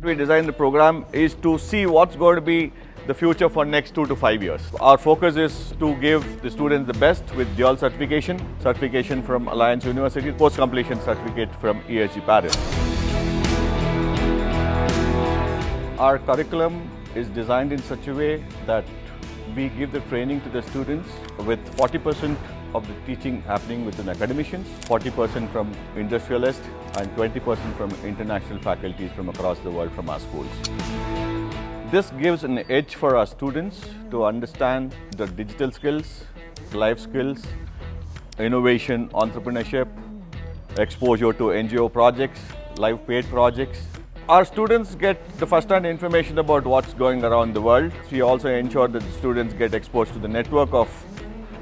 We designed the program is to see what's going to be the future for next 2 to 5 years. Our focus is to give the students the best with dual certification from Alliance University, post-completion certificate from ESG Paris. Our curriculum is designed in such a way that we give the training to the students with 40% of the teaching happening within academicians, 40% from industrialists, and 20% from international faculties from across the world from our schools. This gives an edge for our students to understand the digital skills, life skills, innovation, entrepreneurship, exposure to NGO projects, live paid projects. Our students get the first-hand information about what's going around the world. We also ensure that the students get exposed to the network of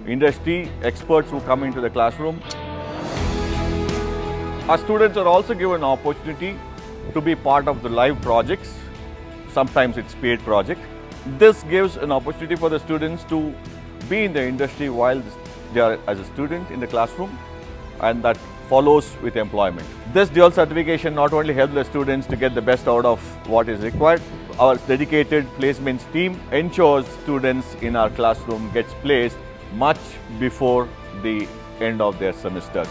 industry experts who come into the classroom. Our students are also given an opportunity to be part of the live projects. Sometimes it's paid project. This gives an opportunity for the students to be in the industry while they are as a student in the classroom, and that follows with employment. This dual certification not only helps the students to get the best out of what is required, our dedicated placements team ensures students in our classroom gets placed much before the end of their semesters.